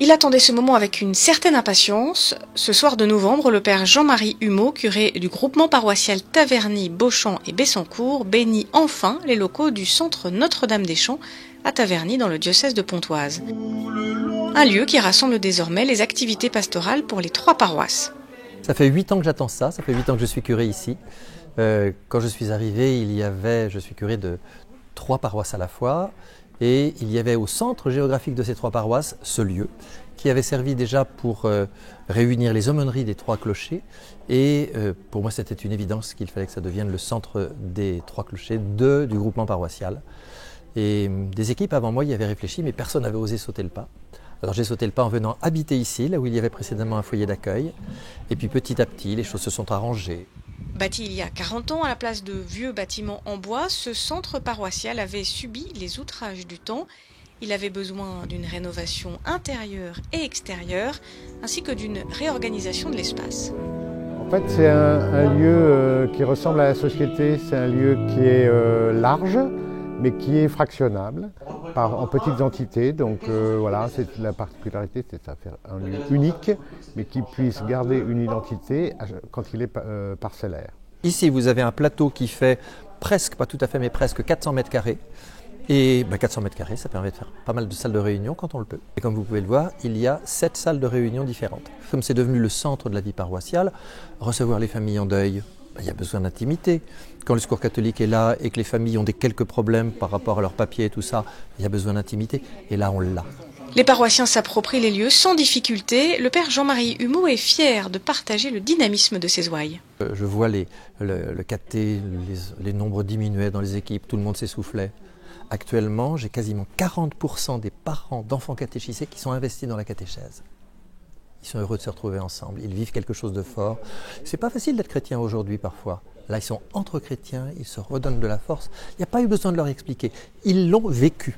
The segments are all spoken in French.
Il attendait ce moment avec une certaine impatience. Ce soir de novembre, le père Jean-Marie Humeau, curé du groupement paroissial Taverny, Beauchamp et Bessancourt, bénit enfin les locaux du centre Notre-Dame-des-Champs à Taverny dans le diocèse de Pontoise. Un lieu qui rassemble désormais les activités pastorales pour les 3 paroisses. Ça fait 8 ans que j'attends ça fait 8 ans que je suis curé ici. Quand je suis arrivé, je suis curé de 3 paroisses à la fois. Et il y avait au centre géographique de ces 3 paroisses ce lieu qui avait servi déjà pour réunir les aumôneries des 3 clochers. Et pour moi, c'était une évidence qu'il fallait que ça devienne le centre des 3 clochers du groupement paroissial. Et des équipes avant moi y avaient réfléchi, mais personne n'avait osé sauter le pas. Alors j'ai sauté le pas en venant habiter ici, là où il y avait précédemment un foyer d'accueil. Et puis petit à petit, les choses se sont arrangées. Bâti il y a 40 ans à la place de vieux bâtiments en bois, ce centre paroissial avait subi les outrages du temps. Il avait besoin d'une rénovation intérieure et extérieure, ainsi que d'une réorganisation de l'espace. En fait, c'est un lieu qui ressemble à la société. C'est un lieu qui est large, mais qui est fractionnable en petites entités. Donc voilà, c'est la particularité, c'est ça, faire un lieu unique, mais qui puisse garder une identité quand il est parcellaire. Ici, vous avez un plateau qui fait presque, pas tout à fait, mais presque 400 mètres carrés. Et 400 mètres carrés, ça permet de faire pas mal de salles de réunion quand on le peut. Et comme vous pouvez le voir, il y a 7 salles de réunion différentes. Comme c'est devenu le centre de la vie paroissiale, recevoir les familles en deuil, il y a besoin d'intimité. Quand le secours catholique est là et que les familles ont quelques problèmes par rapport à leurs papiers et tout ça, il y a besoin d'intimité. Et là, on l'a. Les paroissiens s'approprient les lieux sans difficulté. Le père Jean-Marie Humeau est fier de partager le dynamisme de ses ouailles. Je vois le caté, les nombres diminuaient dans les équipes, tout le monde s'essoufflait. Actuellement, j'ai quasiment 40% des parents d'enfants catéchisés qui sont investis dans la catéchèse. Ils sont heureux de se retrouver ensemble, ils vivent quelque chose de fort. C'est pas facile d'être chrétien aujourd'hui parfois. Là, ils sont entre chrétiens, ils se redonnent de la force. Il n'y a pas eu besoin de leur expliquer. Ils l'ont vécu.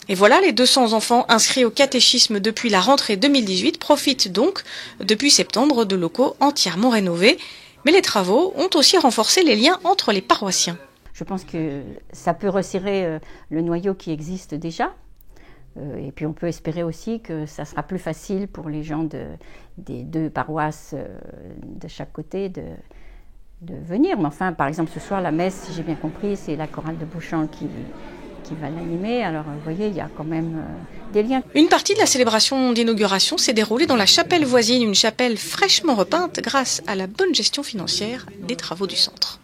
Et voilà, les 200 enfants inscrits au catéchisme depuis la rentrée 2018 profitent donc, depuis septembre, de locaux entièrement rénovés. Mais les travaux ont aussi renforcé les liens entre les paroissiens. Je pense que ça peut resserrer le noyau qui existe déjà. Et puis on peut espérer aussi que ça sera plus facile pour les gens des 2 paroisses de chaque côté de venir. Mais enfin, par exemple, ce soir, la messe, si j'ai bien compris, c'est la chorale de Beauchamp qui va l'animer. Alors, vous voyez, il y a quand même des liens. Une partie de la célébration d'inauguration s'est déroulée dans la chapelle voisine, une chapelle fraîchement repeinte grâce à la bonne gestion financière des travaux du centre.